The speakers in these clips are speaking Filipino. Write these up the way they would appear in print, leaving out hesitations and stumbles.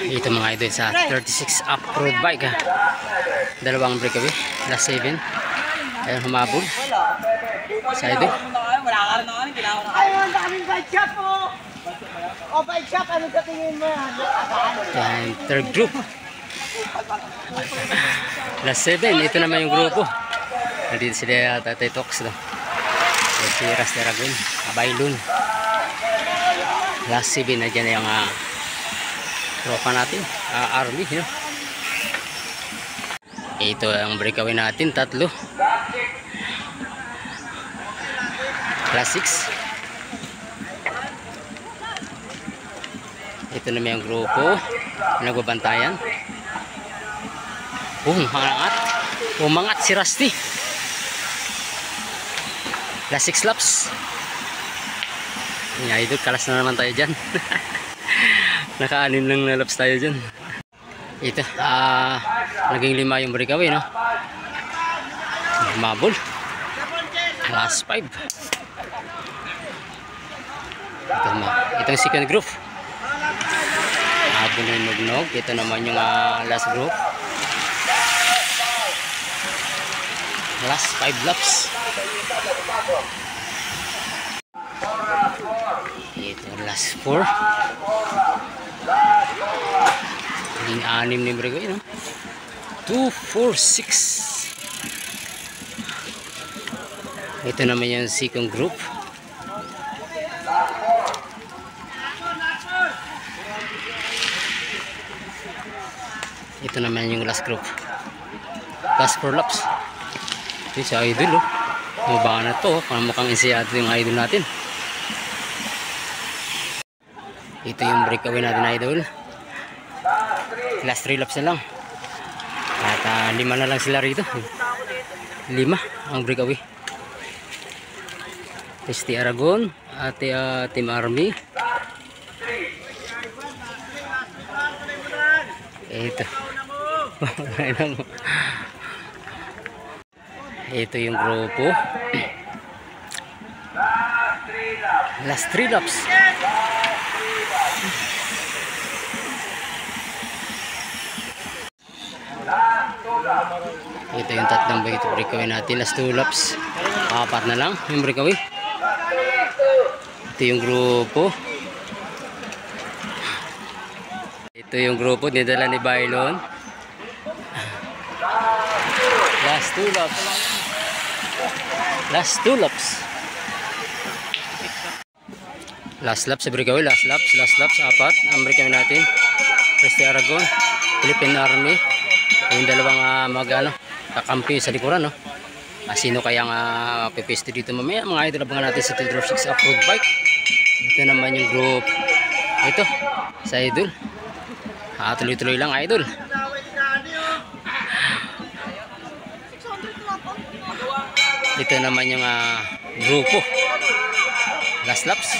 Ito mga idol sa 36 off-road bike ha. Dalawang breakaway, last 7. Ayun humabol sa idol. Ayun, daming bike shop po. O bike shop, ano sa tingin mo yan? Yan, third group. Last 7, ito naman yung grupo. Nandito sila Tatay Tox no. Si Raster Agun, Abaylon. Last 7 na dyan yung tropa natin, army no? Ito ang breakaway natin, tatlo. Class 6. Ito naman yung grupo nagbabantayan. Umangat si Rusty. Last 6 laps. Yan, idol, kalas na naman tayo dyan. Naka-anin lang na laps tayo dyan. Ito, naging 5 yung breakaway, no? Mabul. Last 5. Itong second group. Mabul yung nugnog. Ito naman yung last group. Last 5 laps. Ito last 4. Naging 6 na yung breakaway, no? 2, 4, 6. Ito naman yung second group. Ito naman yung last group. Last 4 laps. Ito sa idol, oh. Mababa na to, mukhang insiyado yung idol natin. Ito yung breakaway natin, idol. Last 3 laps na lang. At 5 na lang sila rito. 5 ang breakaway. ST Aragon at Team Army. Ito. Ito yung grupo. Last 3 laps. Ito yung tatlong breakaway natin. Last 2 laps. 4 na lang yung breakaway. Ito yung grupo. Ito yung grupo nidala ni Bailon. Last 2 laps. Last 2 laps. Last lap sa breakaway. Last laps. 4 ang breakaway natin. ST Aragon, Philippine Army. Yung dalawang kakampi sa likuran, no? Sino kayang pipisto dito mamaya? Mga idol, abangan natin sa 36 off-road bike. Ito naman yung group. Ito, sa idol. Tuloy-tuloy lang, idol. Ito naman yung grupo. Last laps.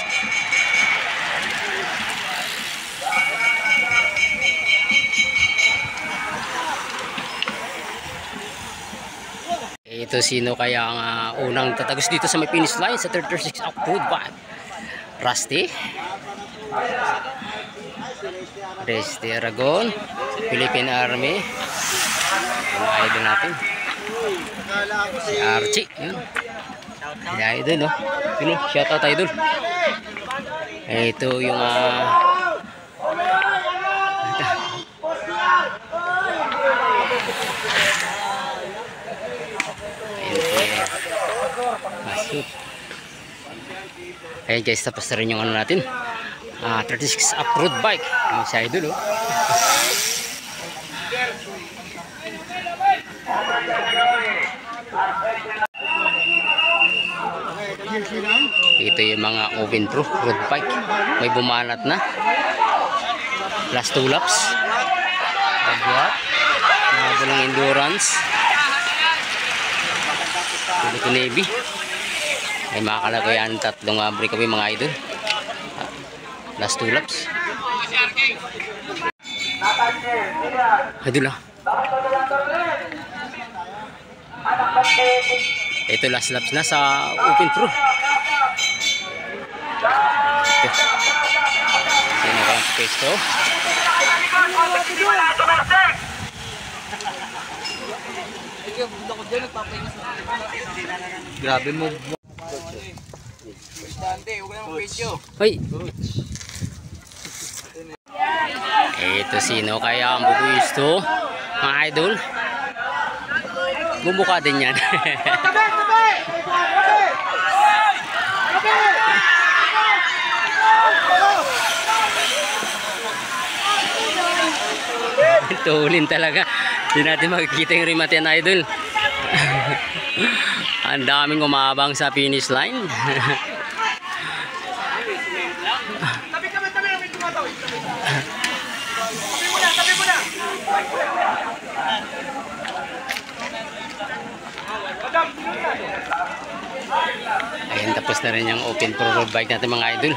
Ito sino kaya ang unang tatagos dito sa may finish line sa 36 off-road bike? Rusty Aragon, Philippine Army. Mga idol natin. Si Archie, yun. Si idol, no? Yun, shout out idol. Ito yung Ayan guys, tapos na rin yung natin 36 off-road bike. Yung si idol, oh. Ito yung mga oven proof road bike. May bumanat na. Last 2 laps. Mga endurance. Ito Navy. Ay makakalagay yan tatlong breakaway mga idol. Last 2 laps. Idol Ito last laps na sa open pro. Ito. Sino kayang pesto? Grabe mo. Hoy! Ito sino kaya ang bubuisto, mga idol? Bumukha din yan. Tulin talaga. Hindi natin makikita yung rim natin, idol. Ang daming umabang sa finish line. Tabi mo na. Ayun, tapos na rin yung open pro road bike natin, mga idol.